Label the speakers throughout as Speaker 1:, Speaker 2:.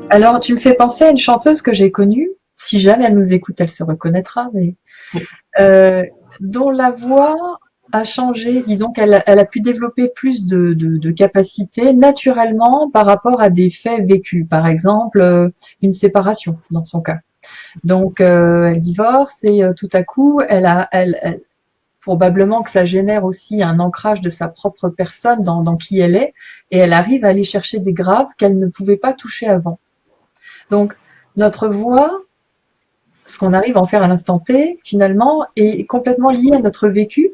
Speaker 1: Alors, tu me fais penser à une chanteuse que j'ai connue. Si jamais elle nous écoute, elle se reconnaîtra, mais euh, dont la voix a changé. Disons qu'elle a pu développer plus de capacités naturellement par rapport à des faits vécus. Par exemple, une séparation dans son cas. Donc, elle divorce et tout à coup, probablement que ça génère aussi un ancrage de sa propre personne dans qui elle est, et elle arrive à aller chercher des graves qu'elle ne pouvait pas toucher avant. Donc, notre voix, ce qu'on arrive à en faire à l'instant T, finalement, est complètement lié à notre vécu.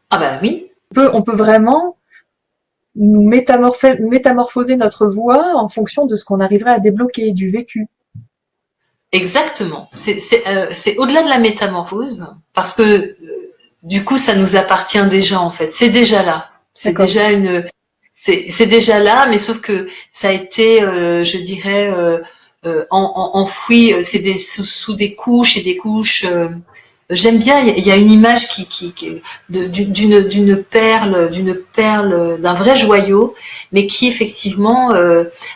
Speaker 2: Ah bah oui,
Speaker 1: On peut vraiment nous métamorphoser notre voix en fonction de ce qu'on arriverait à débloquer du vécu.
Speaker 2: exactement. C'est au-delà de la métamorphose, parce que du coup, ça nous appartient déjà en fait. C'est déjà là. C'est
Speaker 1: D'accord.
Speaker 2: déjà une, c'est déjà là, mais sauf que ça a été, je dirais, enfoui. C'est sous des couches et des couches. J'aime bien. Il y a une image d'une perle, d'un vrai joyau, mais qui effectivement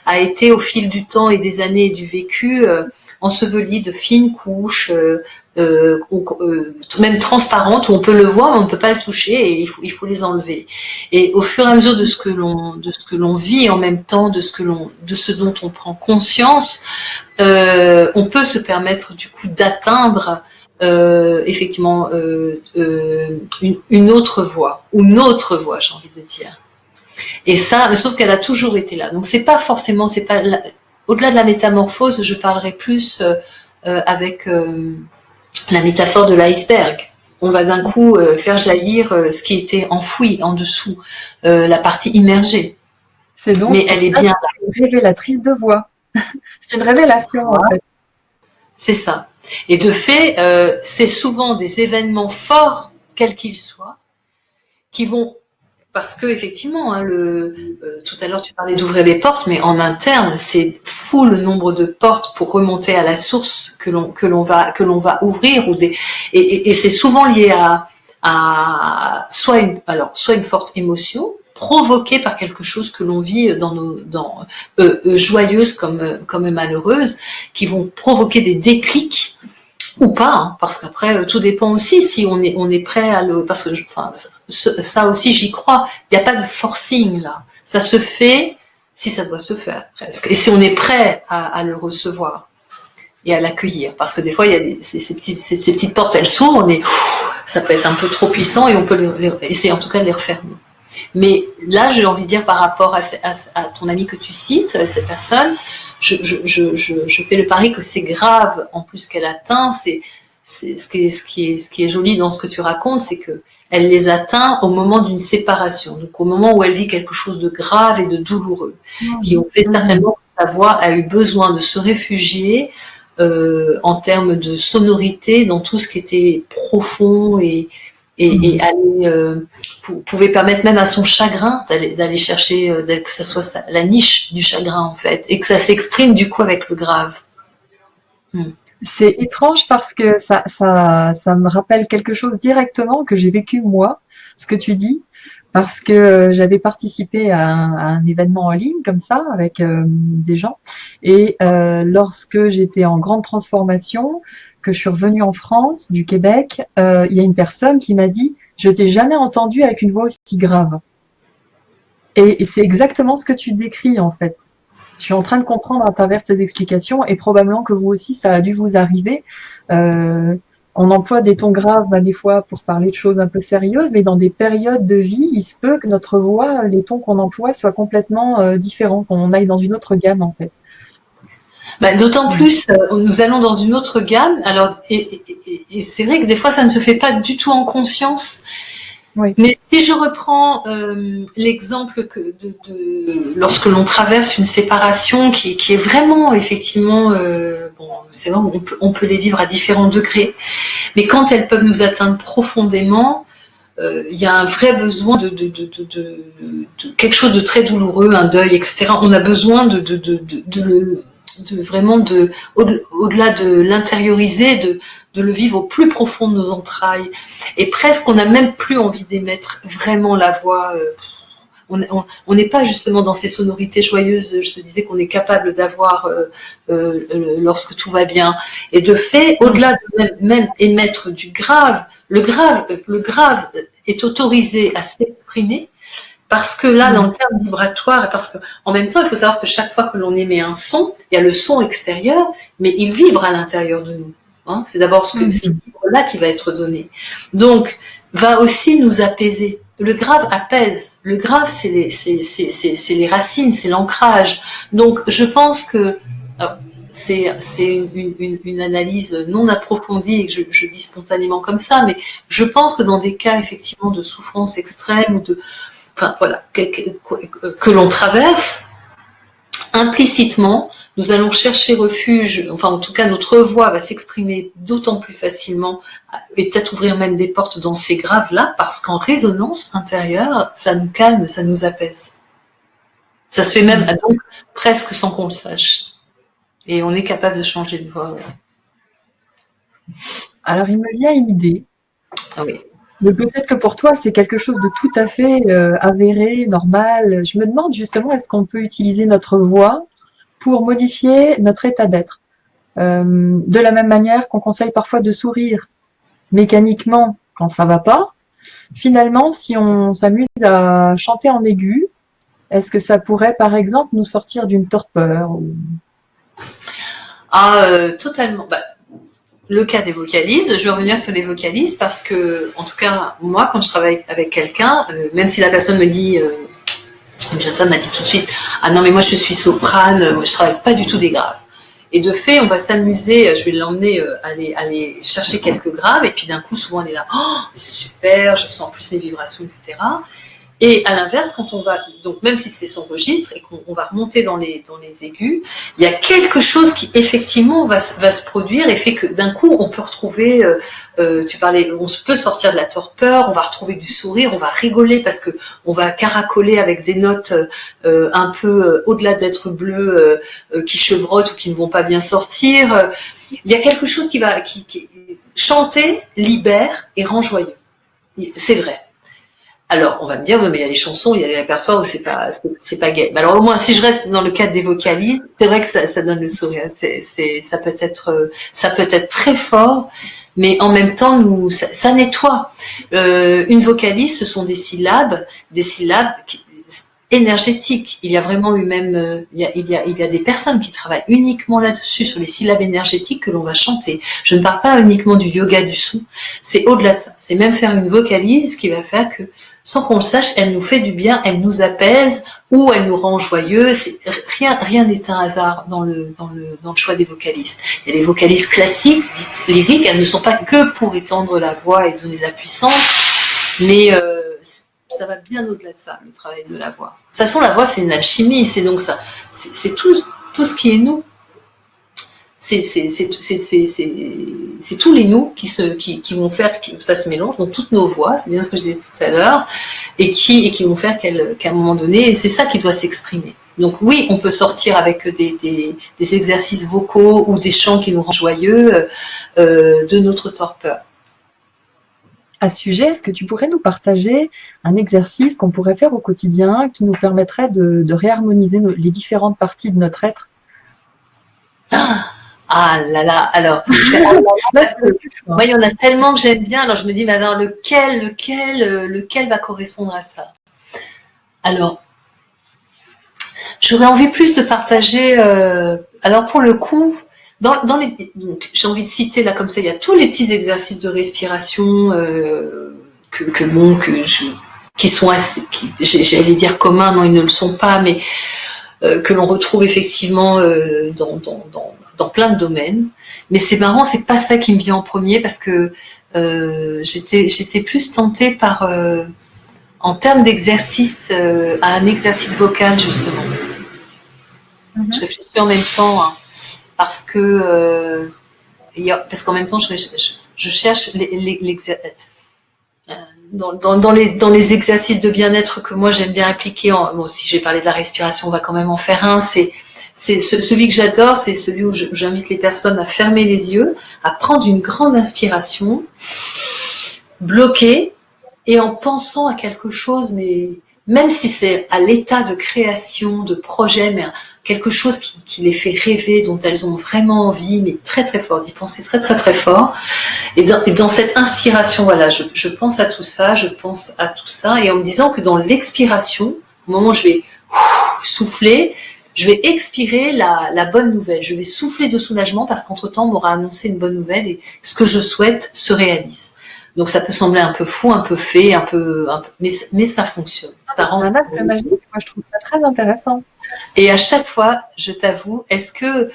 Speaker 2: a été au fil du temps et des années et du vécu ensevelie de fines couches. Même transparentes où on peut le voir mais on ne peut pas le toucher et il faut les enlever. Et au fur et à mesure de ce que l'on vit en même temps, de ce dont on prend conscience, on peut se permettre du coup d'atteindre effectivement une autre voie ou notre voie, j'ai envie de dire. Et ça, sauf qu'elle a toujours été là. Donc c'est pas au-delà de la métamorphose, je parlerai plus avec la métaphore de l'iceberg. On va d'un coup faire jaillir ce qui était enfoui en dessous, la partie immergée.
Speaker 1: C'est donc
Speaker 2: Mais
Speaker 1: pour
Speaker 2: elle est
Speaker 1: ça
Speaker 2: bien
Speaker 1: que
Speaker 2: là.
Speaker 1: je suis révélatrice de voix. C'est une révélation, en fait.
Speaker 2: C'est ça. Et de fait, c'est souvent des événements forts, quels qu'ils soient, qui vont parce que effectivement, hein, tout à l'heure tu parlais d'ouvrir les portes, mais en interne, c'est fou le nombre de portes pour remonter à la source que l'on va ouvrir et c'est souvent lié à soit une forte émotion provoquée par quelque chose que l'on vit joyeuse comme malheureuse, qui vont provoquer des déclics ou pas, hein, parce qu'après tout dépend aussi si on est prêt à le, parce que enfin ça aussi j'y crois. Il n'y a pas de forcing là. Ça se fait si ça doit se faire presque. Et si on est prêt à le recevoir et à l'accueillir, parce que des fois il y a ces petites portes, elles s'ouvrent, mais ça peut être un peu trop puissant et on peut essayer en tout cas de les refermer. Mais là, j'ai envie de dire par rapport à ton ami que tu cites, cette personne, je fais le pari que c'est grave en plus qu'elle atteint. Ce qui est joli dans ce que tu racontes, c'est que elle les atteint au moment d'une séparation, donc au moment où elle vit quelque chose de grave et de douloureux, qui ont fait certainement que sa voix a eu besoin de se réfugier en termes de sonorité dans tout ce qui était profond et aller pouvait permettre même à son chagrin d'aller chercher que ça soit la niche du chagrin en fait et que ça s'exprime du coup avec le grave. Mm.
Speaker 1: C'est étrange parce que ça me rappelle quelque chose directement que j'ai vécu moi, ce que tu dis, parce que j'avais participé à un événement en ligne comme ça avec des gens, et lorsque j'étais en grande transformation, que je suis revenue en France du Québec, il y a une personne qui m'a dit: «Je t'ai jamais entendu avec une voix aussi grave». Et c'est exactement ce que tu décris en fait. Je suis en train de comprendre à travers tes explications, et probablement que vous aussi, ça a dû vous arriver. Euh, on emploie des tons graves, bah, des fois, pour parler de choses un peu sérieuses, mais dans des périodes de vie, il se peut que notre voix, les tons qu'on emploie soient complètement différents, qu'on aille dans une autre gamme en fait.
Speaker 2: Bah, d'autant plus, nous allons dans une autre gamme. Alors, et c'est vrai que des fois, ça ne se fait pas du tout en conscience.
Speaker 1: Oui.
Speaker 2: Mais si je reprends l'exemple lorsque l'on traverse une séparation qui est vraiment effectivement, bon, c'est vrai, on peut les vivre à différents degrés, mais quand elles peuvent nous atteindre profondément, il y a un vrai besoin de quelque chose de très douloureux, un deuil, etc. On a besoin vraiment au-delà de l'intérioriser, de le vivre au plus profond de nos entrailles. Et presque, on n'a même plus envie d'émettre vraiment la voix. on n'est pas justement dans ces sonorités joyeuses, je te disais qu'on est capable d'avoir lorsque tout va bien. Et de fait, au-delà de même émettre du grave, le grave est autorisé à s'exprimer parce que là, dans le terme vibratoire, et parce qu'en même temps, il faut savoir que chaque fois que l'on émet un son, il y a le son extérieur, mais il vibre à l'intérieur de nous. Hein, c'est d'abord ce vibre-là qui va être donné. Donc, va aussi nous apaiser. Le grave apaise. Le grave, c'est les racines, c'est l'ancrage. Donc, je pense que c'est une analyse non approfondie et que je dis spontanément comme ça, mais je pense que dans des cas effectivement de souffrance extrême ou de enfin voilà, que l'on traverse, implicitement, nous allons chercher refuge, enfin en tout cas notre voix va s'exprimer d'autant plus facilement et peut-être ouvrir même des portes dans ces graves-là, parce qu'en résonance intérieure, ça nous calme, ça nous apaise. Ça se fait même donc presque sans qu'on le sache. Et on est capable de changer de voix. Ouais.
Speaker 1: Alors, il me vient une idée.
Speaker 2: Ah oui.
Speaker 1: Mais peut-être que pour toi, c'est quelque chose de tout à fait avéré, normal. Je me demande justement, est-ce qu'on peut utiliser notre voix pour modifier notre état d'être de la même manière qu'on conseille parfois de sourire mécaniquement quand ça va pas. Finalement, si on s'amuse à chanter en aigu, est-ce que ça pourrait, par exemple, nous sortir d'une torpeur
Speaker 2: Totalement. Bah, le cas des vocalises, je vais revenir sur les vocalises parce que, en tout cas, moi, quand je travaille avec quelqu'un, même si la personne me dit, une jeune femme m'a dit tout de suite, ah non mais moi je suis soprane, moi je travaille pas du tout des graves. Et de fait, on va s'amuser, je vais l'emmener aller chercher quelques graves, et puis d'un coup, souvent elle est là, oh, c'est super, je ressens plus mes vibrations, etc. Et à l'inverse, quand on va, donc même si c'est son registre et qu'on va remonter dans les aigus, il y a quelque chose qui effectivement va se produire et fait que d'un coup on peut retrouver, tu parlais, on peut sortir de la torpeur, on va retrouver du sourire, on va rigoler parce que on va caracoler avec des notes un peu au-delà d'être bleues qui chevrottent ou qui ne vont pas bien sortir. Il y a quelque chose qui chanter libère et rend joyeux. C'est vrai. Alors, on va me dire, mais il y a des chansons, il y a des répertoires où c'est pas gay. Alors, au moins, si je reste dans le cadre des vocalises, c'est vrai que ça donne le sourire. Ça peut être très fort, mais en même temps, ça nettoie. Une vocalise, ce sont des syllabes énergétiques. Il y a vraiment eu même, il y a des personnes qui travaillent uniquement là-dessus, sur les syllabes énergétiques que l'on va chanter. Je ne parle pas uniquement du yoga du son. C'est au-delà de ça. C'est même faire une vocalise qui va faire que, sans qu'on le sache, elle nous fait du bien, elle nous apaise ou elle nous rend joyeux. Rien n'est un hasard dans le choix des vocalises. Il y a les vocalises classiques, dites lyriques, elles ne sont pas que pour étendre la voix et donner de la puissance, mais ça va bien au-delà de ça, le travail de la voix. De toute façon, la voix, c'est une alchimie, c'est donc ça, c'est tout ce qui est nous. C'est tous les nous qui vont faire que ça se mélange, donc toutes nos voix, c'est bien ce que je disais tout à l'heure, et qui vont faire qu'à un moment donné, c'est ça qui doit s'exprimer. Donc oui, on peut sortir avec des exercices vocaux ou des chants qui nous rendent joyeux de notre torpeur.
Speaker 1: À ce sujet, est-ce que tu pourrais nous partager un exercice qu'on pourrait faire au quotidien qui nous permettrait de réharmoniser les différentes parties de notre être?
Speaker 2: Ah là là, alors, moi il y en a tellement que j'aime bien, alors je me dis, mais alors lequel va correspondre à ça? Alors, j'aurais envie plus de partager, alors pour le coup, donc j'ai envie de citer là comme ça, il y a tous les petits exercices de respiration qui sont assez, j'allais dire communs, non ils ne le sont pas, mais que l'on retrouve effectivement dans plein de domaines. Mais c'est marrant, c'est pas ça qui me vient en premier parce que j'étais plus tentée par, en termes d'exercice, à un exercice vocal justement. Je réfléchis en même temps hein, parce que parce qu'en même temps je cherche dans les exercices de bien-être que moi j'aime bien appliquer. Bon, si j'ai parlé de la respiration, on va quand même en faire un. C'est celui que j'adore, c'est celui où j'invite les personnes à fermer les yeux, à prendre une grande inspiration, bloquer, et en pensant à quelque chose, mais même si c'est à l'état de création, de projet, mais quelque chose qui les fait rêver, dont elles ont vraiment envie, mais très très fort, d'y penser très très très fort. Et dans cette inspiration, voilà, je pense à tout ça, je pense à tout ça, et en me disant que dans l'expiration, au moment où je vais souffler, je vais expirer la bonne nouvelle. Je vais souffler de soulagement parce qu'entre-temps, on m'aura annoncé une bonne nouvelle et ce que je souhaite se réalise. Donc ça peut sembler un peu fou, un peu fait, mais ça fonctionne. Ça
Speaker 1: C'est
Speaker 2: rend.
Speaker 1: un acte magique, moi je trouve ça très intéressant.
Speaker 2: Et à chaque fois, je t'avoue, est-ce que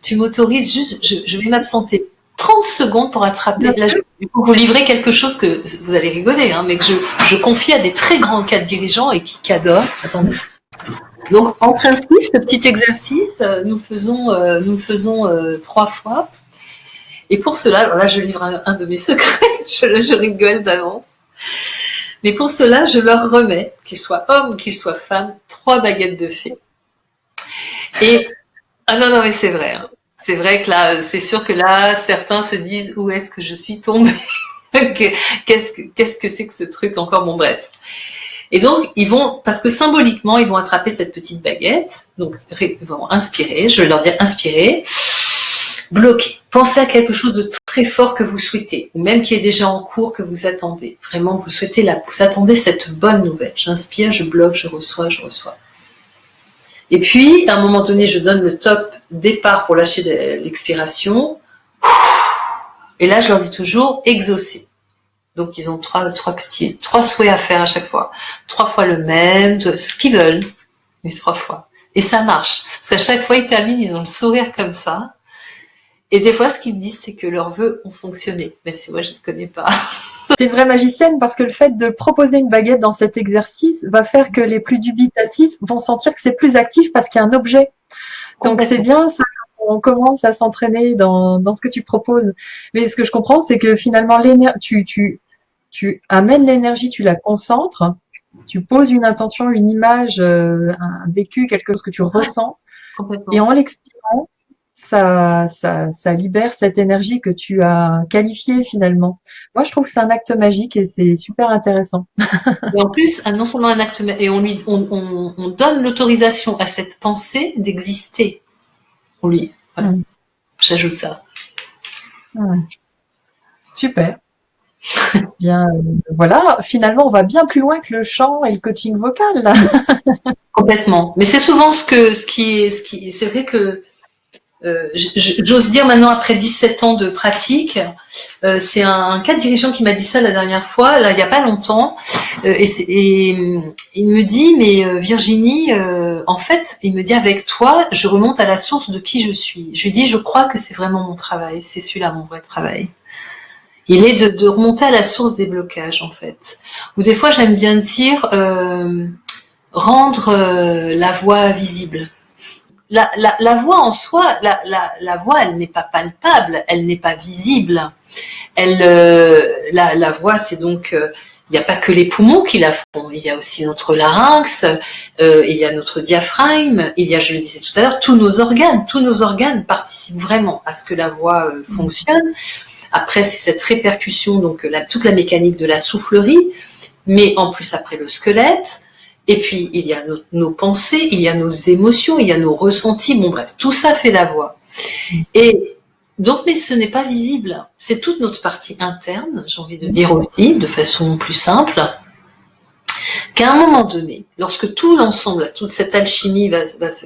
Speaker 2: tu m'autorises juste, je vais m'absenter 30 secondes pour attraper.
Speaker 1: Bien
Speaker 2: Là, je
Speaker 1: sûr.
Speaker 2: vais vous livrer quelque chose que vous allez rigoler, hein, mais que je confie à des très grands cadres dirigeants et qui adorent. Attendez. Donc, en principe, ce petit exercice, nous le faisons 3 fois. Et pour cela, alors là, je livre un de mes secrets, je rigole d'avance. Mais pour cela, je leur remets, qu'ils soient hommes ou qu'ils soient femmes, 3 baguettes de fée. Et, ah non, non, mais c'est vrai. Hein. C'est vrai que là, c'est sûr que là, certains se disent où est-ce que je suis tombée Qu'est-ce que c'est que ce truc encore Bon, bref. Et donc, ils vont, parce que symboliquement, ils vont attraper cette petite baguette, donc ils vont inspirer, je vais leur dire inspirer, bloquer, pensez à quelque chose de très fort que vous souhaitez, ou même qui est déjà en cours, que vous attendez. Vraiment, vous attendez cette bonne nouvelle. J'inspire, je bloque, je reçois, je reçois. Et puis, à un moment donné, je donne le top départ pour lâcher l'expiration. Et là, je leur dis toujours exaucer. Donc, ils ont trois souhaits à faire à chaque fois. 3 fois le même, ce qu'ils veulent, mais 3 fois. Et ça marche. Parce qu'à chaque fois, ils terminent, ils ont le sourire comme ça. Et des fois, ce qu'ils me disent, c'est que leurs vœux ont fonctionné, même si moi, je ne connais pas.
Speaker 1: T'es une vraie magicienne parce que le fait de proposer une baguette dans cet exercice va faire que les plus dubitatifs vont sentir que c'est plus actif parce qu'il y a un objet. Donc c'est bien, ça, on commence à s'entraîner dans ce que tu proposes. Mais ce que je comprends, c'est que finalement, tu amènes l'énergie, tu la concentres, tu poses une intention, une image, un vécu, quelque chose que tu ressens, et en l'expirant, ça libère cette énergie que tu as qualifiée finalement. Moi, je trouve que c'est un acte magique et c'est super intéressant.
Speaker 2: Et en plus, non seulement un acte, et on donne l'autorisation à cette pensée d'exister. Voilà, j'ajoute ça.
Speaker 1: Super. Bien, voilà, finalement, on va bien plus loin que le chant et le coaching vocal, là.
Speaker 2: Complètement. Mais c'est souvent c'est vrai que j'ose dire maintenant après 17 ans de pratique, c'est un cadre dirigeant qui m'a dit ça la dernière fois, là il n'y a pas longtemps, et il me dit mais Virginie, en fait, il me dit avec toi, je remonte à la source de qui je suis. Je lui dis je crois que c'est vraiment mon travail, c'est celui-là mon vrai travail. Il est de remonter à la source des blocages en fait. Ou des fois j'aime bien dire rendre la voie visible. La voix en soi, la voix, elle n'est pas palpable, elle n'est pas visible. La voix, c'est donc, il n'y a pas que les poumons qui la font, il y a aussi notre larynx, il y a notre diaphragme, il y a, je le disais tout à l'heure, tous nos organes participent vraiment à ce que la voix fonctionne. Après, c'est cette répercussion, donc toute la mécanique de la soufflerie, mais en plus après le squelette. Et puis, il y a nos pensées, il y a nos émotions, il y a nos ressentis. Bon, bref, tout ça fait la voix. Et donc, mais ce n'est pas visible. C'est toute notre partie interne, j'ai envie de dire aussi, de façon plus simple, qu'à un moment donné, lorsque tout l'ensemble, toute cette alchimie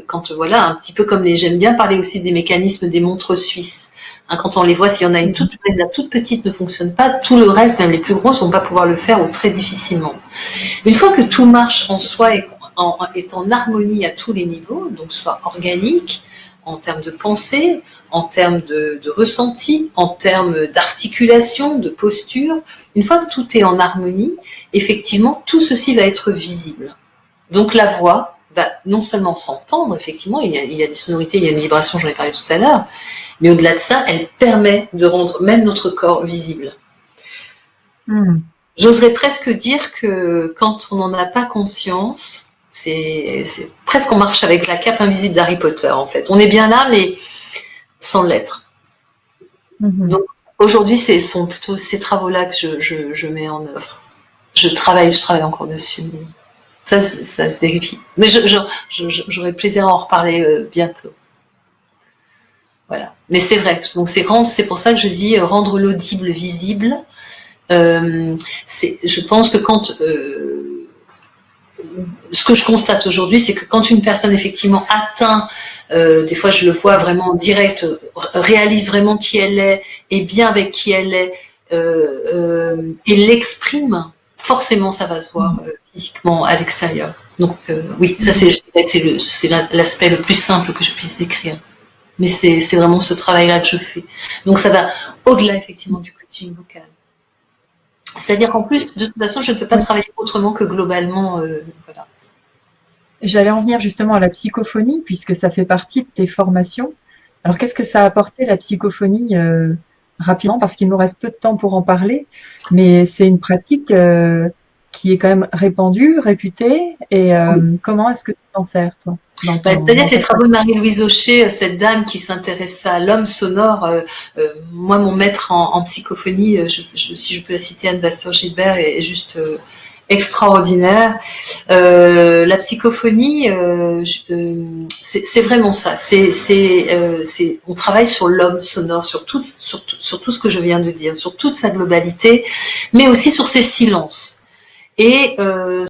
Speaker 2: quand voilà, un petit peu comme j'aime bien parler aussi des mécanismes des montres suisses. Hein, quand on les voit, s'il y en a la toute petite ne fonctionne pas, tout le reste, même les plus grosses, vont pas pouvoir le faire ou très difficilement. Une fois que tout marche en soi et est en harmonie à tous les niveaux, donc soit organique, en termes de pensée, en termes de ressenti, en termes d'articulation, de posture, une fois que tout est en harmonie, effectivement, tout ceci va être visible. Donc la voix va non seulement s'entendre, effectivement, il y a des sonorités, il y a une vibration, j'en ai parlé tout à l'heure, mais au-delà de ça, elle permet de rendre même notre corps visible. J'oserais presque dire que quand on n'en a pas conscience, c'est presque on marche avec la cape invisible d'Harry Potter en fait. On est bien là, mais sans l'être. Donc aujourd'hui, ce sont plutôt ces travaux-là que je mets en œuvre. Je travaille encore dessus. Ça se vérifie. Mais j'aurai plaisir à en reparler bientôt. Voilà. Mais c'est vrai. Donc c'est pour ça que je dis rendre l'audible visible. Je pense que ce que je constate aujourd'hui, c'est que quand une personne effectivement atteint, des fois je le vois vraiment en direct, réalise vraiment qui elle est bien avec qui elle est, et l'exprime, forcément ça va se voir physiquement à l'extérieur. Donc oui, ça c'est l'aspect le plus simple que je puisse décrire. Mais c'est vraiment ce travail-là que je fais. Donc ça va au-delà effectivement du coaching vocal. C'est-à-dire qu'en plus, de toute façon, je ne peux pas travailler autrement que globalement. Voilà.
Speaker 1: J'allais en venir justement à la psychophonie, puisque ça fait partie de tes formations. Alors, qu'est-ce que ça a apporté, la psychophonie, rapidement, parce qu'il nous reste peu de temps pour en parler, mais c'est une pratique qui est quand même répandue, réputée, et comment est-ce que tu t'en sers, toi,
Speaker 2: c'est-à-dire que les travaux de Marie-Louise Aucher, cette dame qui s'intéresse à l'homme sonore, moi, mon maître en psychophonie, si je peux la citer, Anne Vasseur-Gilbert, est juste extraordinaire. La psychophonie, c'est vraiment ça. On travaille sur l'homme sonore, sur tout ce que je viens de dire, sur toute sa globalité, mais aussi sur ses silences. Et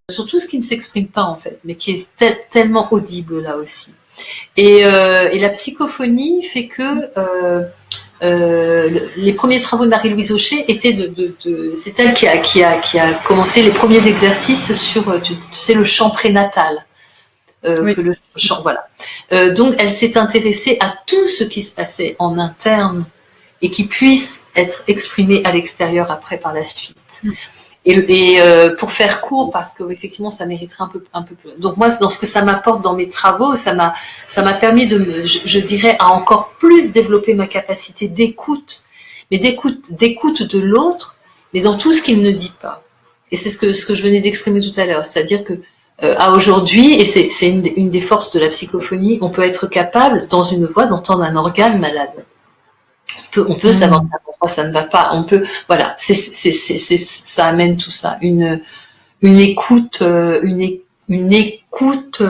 Speaker 2: sur tout ce qui ne s'exprime pas en fait, mais qui est tellement audible là aussi. Et la psychophonie fait que les premiers travaux de Marie-Louise Aucher étaient c'est elle qui a commencé les premiers exercices sur tu sais, le chant prénatal.
Speaker 1: Oui.
Speaker 2: Que le chant, voilà. Donc elle s'est intéressée à tout ce qui se passait en interne et qui puisse être exprimé à l'extérieur après par la suite. Et pour faire court, parce que effectivement, ça mériterait un peu plus. Donc moi, dans ce que ça m'apporte dans mes travaux, ça m'a permis je dirais, à encore plus développer ma capacité d'écoute, mais d'écoute de l'autre, mais dans tout ce qu'il ne dit pas. Et c'est ce que je venais d'exprimer tout à l'heure, c'est-à-dire que à aujourd'hui, et c'est une des forces de la psychophonie, on peut être capable, dans une voix, d'entendre un organe malade. On peut savoir pourquoi ça ne va pas. On peut, voilà, ça amène tout ça. Une écoute, une écoute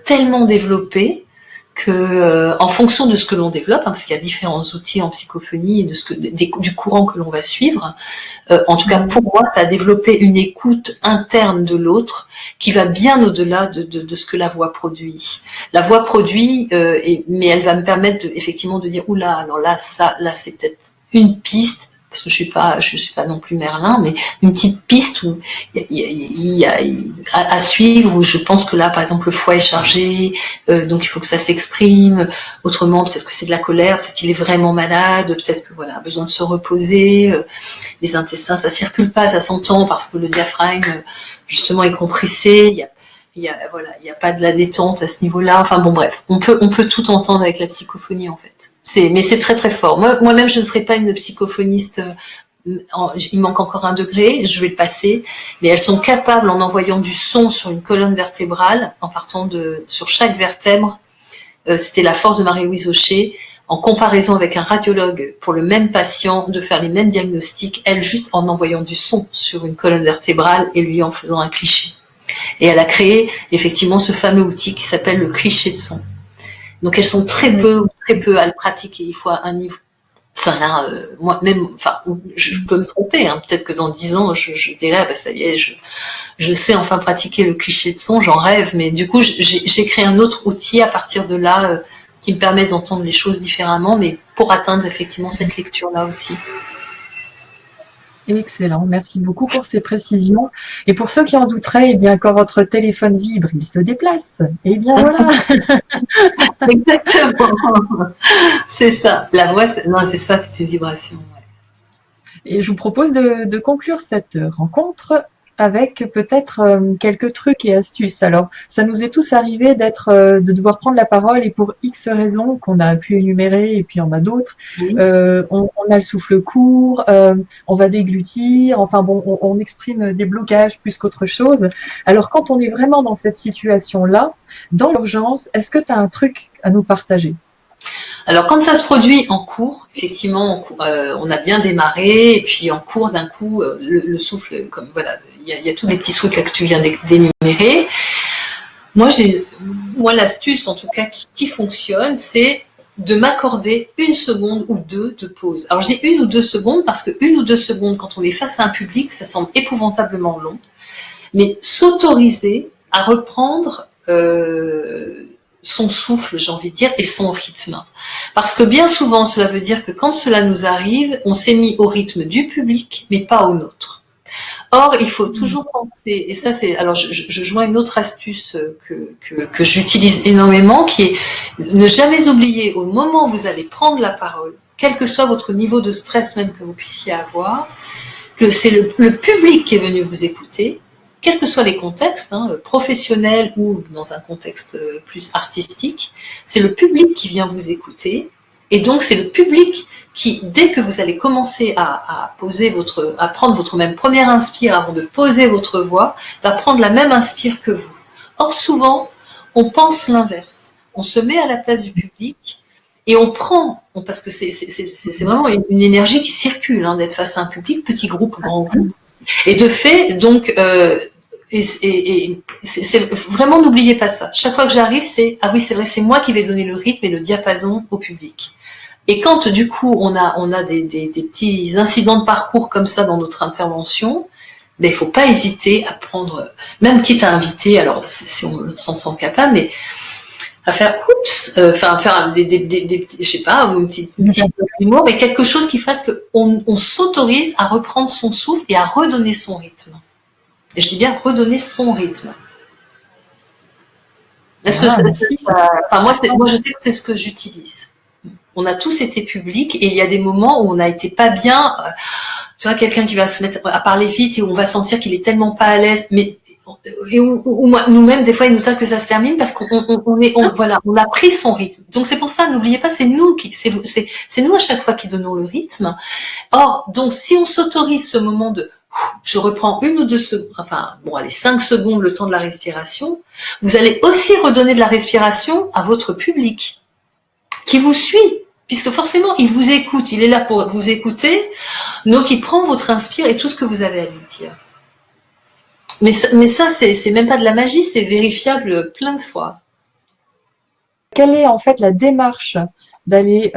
Speaker 2: tellement développée que, en fonction de ce que l'on développe, parce qu'il y a différents outils en psychophonie et du courant que l'on va suivre. En tout cas, pour moi, ça a développé une écoute interne de l'autre qui va bien au-delà de ce que la voix produit. La voix produit, mais elle va me permettre effectivement de dire oula, alors là, c'est peut-être une piste, parce que je suis pas non plus Merlin, mais une petite piste où il y a à suivre, où je pense que là, par exemple, le foie est chargé, donc il faut que ça s'exprime. Autrement, peut-être que c'est de la colère, peut-être qu'il est vraiment malade, peut-être que voilà, besoin de se reposer. Les intestins, ça circule pas, ça s'entend parce que le diaphragme, justement, est compressé. Il y a pas de la détente à ce niveau-là. Enfin bon, bref, on peut tout entendre avec la psychophonie en fait. Mais c'est très très fort. Moi-même, je ne serais pas une psychophoniste. Il manque encore un degré, je vais le passer. Mais elles sont capables, en envoyant du son sur une colonne vertébrale, en partant sur chaque vertèbre. C'était la force de Marie-Louise Aucher, en comparaison avec un radiologue pour le même patient, de faire les mêmes diagnostics, elle juste en envoyant du son sur une colonne vertébrale et lui en faisant un cliché. Et elle a créé effectivement ce fameux outil qui s'appelle le cliché de son. Donc elles sont très peu à le pratiquer. Il faut un niveau. Enfin là, moi-même, enfin, je peux me tromper. Hein. Peut-être que dans 10 ans, je dirais, ah bah, ça y est, je sais enfin pratiquer le cliché de son, j'en rêve. Mais du coup, j'ai créé un autre outil à partir de là qui me permet d'entendre les choses différemment, mais pour atteindre effectivement cette lecture-là aussi.
Speaker 1: Excellent, merci beaucoup pour ces précisions. Et pour ceux qui en douteraient, eh bien, quand votre téléphone vibre, il se déplace. Eh bien voilà.
Speaker 2: Exactement. C'est ça. La voix, c'est ça, c'est une vibration. Ouais.
Speaker 1: Et je vous propose de conclure cette rencontre avec peut-être quelques trucs et astuces. Alors, ça nous est tous arrivé de devoir prendre la parole et pour X raisons qu'on a pu énumérer et puis il y en a d'autres,
Speaker 2: Oui.
Speaker 1: on a le souffle court, on va déglutir, enfin bon, on exprime des blocages plus qu'autre chose. Alors, quand on est vraiment dans cette situation-là, dans l'urgence, est-ce que tu as un truc à nous partager ?
Speaker 2: Alors quand ça se produit en cours, effectivement, on a bien démarré, et puis en cours d'un coup, le souffle, comme voilà, il y a tous les petits trucs là que tu viens d'énumérer. Moi, l'astuce, en tout cas, qui fonctionne, c'est de m'accorder 1 seconde ou 2 de pause. Alors, je dis 1 ou 2 secondes parce que 1 ou 2 secondes, quand on est face à un public, ça semble épouvantablement long. Mais s'autoriser à reprendre son souffle, j'ai envie de dire, et son rythme. Parce que bien souvent, cela veut dire que quand cela nous arrive, on s'est mis au rythme du public, mais pas au nôtre. Or, il faut toujours penser, et ça c'est, alors je joins une autre astuce que j'utilise énormément, qui est ne jamais oublier au moment où vous allez prendre la parole, quel que soit votre niveau de stress même que vous puissiez avoir, que c'est le public qui est venu vous écouter, quels que soient les contextes, professionnels ou dans un contexte plus artistique, c'est le public qui vient vous écouter, et donc c'est le public qui, dès que vous allez commencer à prendre votre même première inspire avant de poser votre voix, va prendre la même inspire que vous. Or, souvent, on pense l'inverse. On se met à la place du public et parce que c'est vraiment une énergie qui circule, d'être face à un public, petit groupe, grand groupe. Et de fait, donc, c'est vraiment, n'oubliez pas ça. Chaque fois que j'arrive, ah oui, c'est vrai, c'est moi qui vais donner le rythme et le diapason au public. Et quand du coup on a des petits incidents de parcours comme ça dans notre intervention, ben, il ne faut pas hésiter à prendre, même quitte à inviter, alors si on s'en sent capable, mais à faire faire je sais pas, une petite humour, mais quelque chose qui fasse qu'on s'autorise à reprendre son souffle et à redonner son rythme. Et je dis bien redonner son rythme. Est-ce que moi je sais que c'est ce que j'utilise. On a tous été publics et il y a des moments où on n'a été pas bien. Tu vois, quelqu'un qui va se mettre à parler vite et où on va sentir qu'il est tellement pas à l'aise, mais nous-mêmes, des fois, il nous tarde que ça se termine parce qu'on a pris son rythme. Donc c'est pour ça, n'oubliez pas, c'est nous à chaque fois qui donnons le rythme. Or, donc, si on s'autorise ce moment de je reprends 1 ou 2 secondes, 5 secondes, le temps de la respiration, vous allez aussi redonner de la respiration à votre public qui vous suit, puisque forcément, il vous écoute, il est là pour vous écouter, donc il prend votre inspire et tout ce que vous avez à lui dire. Mais ça c'est même pas de la magie, c'est vérifiable plein de fois.
Speaker 1: Quelle est en fait la démarche d'aller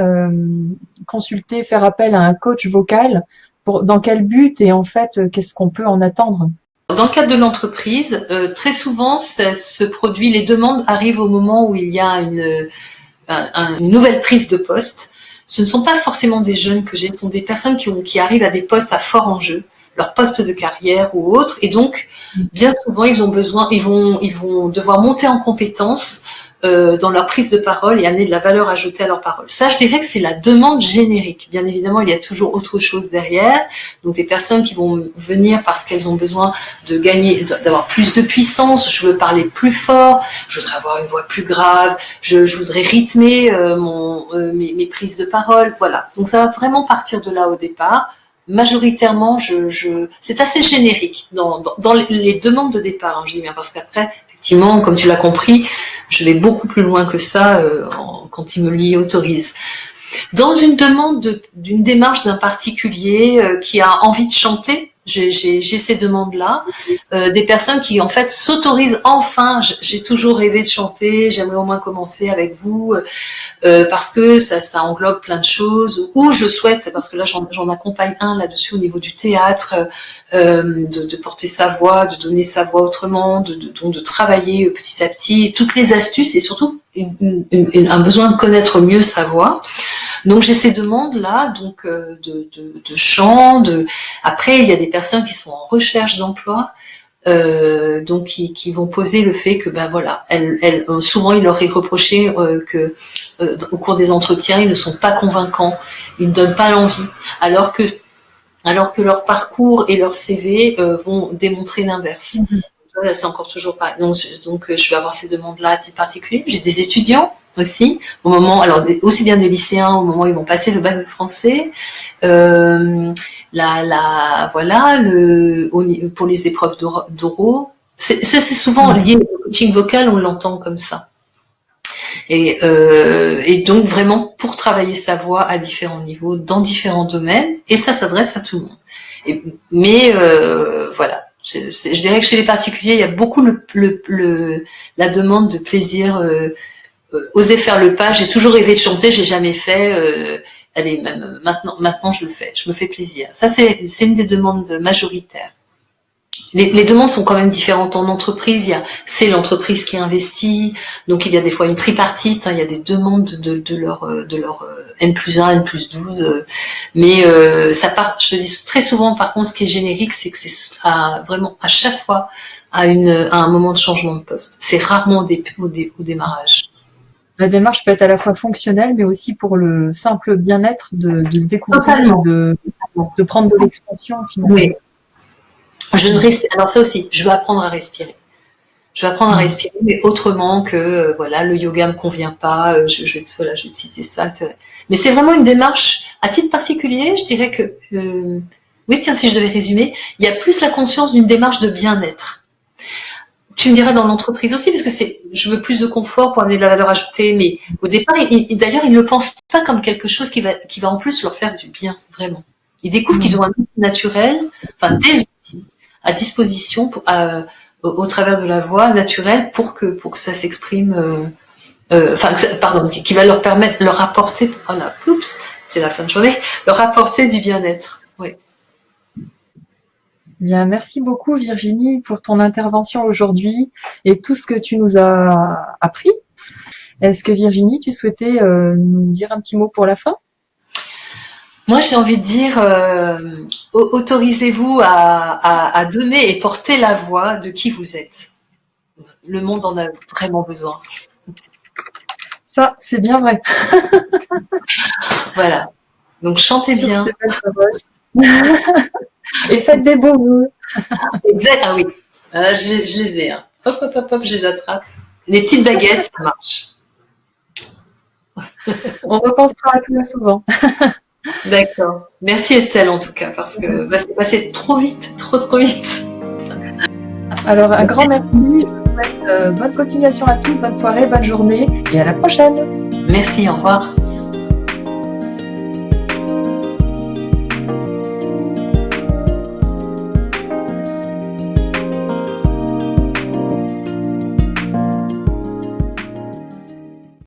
Speaker 1: consulter, faire appel à un coach vocal, dans quel but et en fait, qu'est-ce qu'on peut en attendre?
Speaker 2: Dans le cadre de l'entreprise, très souvent, ça se produit, les demandes arrivent au moment où il y a une nouvelle prise de poste. Ce ne sont pas forcément des jeunes que j'ai, ce sont des personnes qui arrivent à des postes à fort enjeu, leur poste de carrière ou autre, et donc bien souvent ils vont devoir monter en compétences dans leur prise de parole et amener de la valeur ajoutée à leur parole. Ça, je dirais que c'est la demande générique. Bien évidemment, il y a toujours autre chose derrière. Donc des personnes qui vont venir parce qu'elles ont besoin de gagner, d'avoir plus de puissance. Je veux parler plus fort, je voudrais avoir une voix plus grave, je voudrais rythmer mes prises de parole. Voilà. Donc ça va vraiment partir de là au départ. Majoritairement, c'est assez générique dans les demandes de départ, je dis bien, parce qu'après, effectivement, comme tu l'as compris, je vais beaucoup plus loin que ça quand il me l'y autorise. Dans une demande d'une démarche d'un particulier qui a envie de chanter, j'ai ces demandes-là, des personnes qui en fait s'autorisent enfin, j'ai toujours rêvé de chanter, j'aimerais au moins commencer avec vous, parce que ça englobe plein de choses, ou je souhaite, parce que là j'en accompagne un là-dessus au niveau du théâtre, de porter sa voix, de donner sa voix autrement, de travailler petit à petit, toutes les astuces et surtout un besoin de connaître mieux sa voix. Donc j'ai ces demandes-là, donc de chant. Après, il y a des personnes qui sont en recherche d'emploi, donc qui vont poser le fait que souvent il leur est reproché que au cours des entretiens ils ne sont pas convaincants, ils ne donnent pas l'envie, alors que leur parcours et leur CV vont démontrer l'inverse. Là, c'est encore toujours pas. Donc, je vais avoir ces demandes-là à titre particulier. J'ai des étudiants aussi, aussi bien des lycéens au moment où ils vont passer le bac de français. Pour les épreuves d'oraux. C'est souvent lié au coaching vocal, on l'entend comme ça. Et donc vraiment pour travailler sa voix à différents niveaux, dans différents domaines, et ça s'adresse à tout le monde. Mais voilà. Je dirais que chez les particuliers, il y a beaucoup la demande de plaisir. Oser faire le pas. J'ai toujours rêvé de chanter, j'ai jamais fait. Allez, même maintenant je le fais. Je me fais plaisir. Ça, c'est une des demandes majoritaires. Les demandes sont quand même différentes en entreprise. C'est l'entreprise qui investit, donc il y a des fois une tripartite. Il y a des demandes de leur N+1, N+12, mais ça part. Je te dis très souvent, par contre, ce qui est générique, c'est que c'est vraiment à chaque fois à un moment de changement de poste. C'est rarement au démarrage.
Speaker 1: La démarche peut être à la fois fonctionnelle, mais aussi pour le simple bien-être de se découvrir,
Speaker 2: Totalement.
Speaker 1: de prendre de l'expansion finalement.
Speaker 2: Oui. Alors ça aussi, je veux apprendre à respirer. Je vais apprendre à respirer, mais autrement que voilà, le yoga me convient pas. Je vais te citer ça. Mais c'est vraiment une démarche à titre particulier. Je dirais que oui, tiens, si je devais résumer, il y a plus la conscience d'une démarche de bien-être. Tu me dirais dans l'entreprise aussi, parce que je veux plus de confort pour amener de la valeur ajoutée, mais au départ, d'ailleurs, ils ne le pensent pas comme quelque chose qui va en plus leur faire du bien, vraiment. Ils découvrent qu'ils ont un outil naturel, enfin des outils à disposition au travers de la voix naturelle pour que ça s'exprime, qui va leur permettre, leur apporter, c'est la fin de journée, leur apporter du bien-être. Oui.
Speaker 1: Bien, merci beaucoup Virginie pour ton intervention aujourd'hui et tout ce que tu nous as appris. Est-ce que Virginie, tu souhaitais nous dire un petit mot pour la fin?
Speaker 2: Moi, j'ai envie de dire, autorisez-vous à donner et porter la voix de qui vous êtes. Le monde en a vraiment besoin.
Speaker 1: Ça, c'est bien vrai.
Speaker 2: Voilà. Donc, chantez bien.
Speaker 1: Et faites des beaux vœux.
Speaker 2: Exact. Ah oui. Là, je les ai. Hein. Hop, hop, hop, hop, je les attrape. Les petites baguettes, ça marche.
Speaker 1: On repensera à tout souvent.
Speaker 2: D'accord. Merci Estelle en tout cas, parce que c'est passé trop vite, trop vite.
Speaker 1: Alors un grand merci. Je vous souhaite bonne continuation à tous, bonne soirée, bonne journée et à la prochaine.
Speaker 2: Merci, au revoir.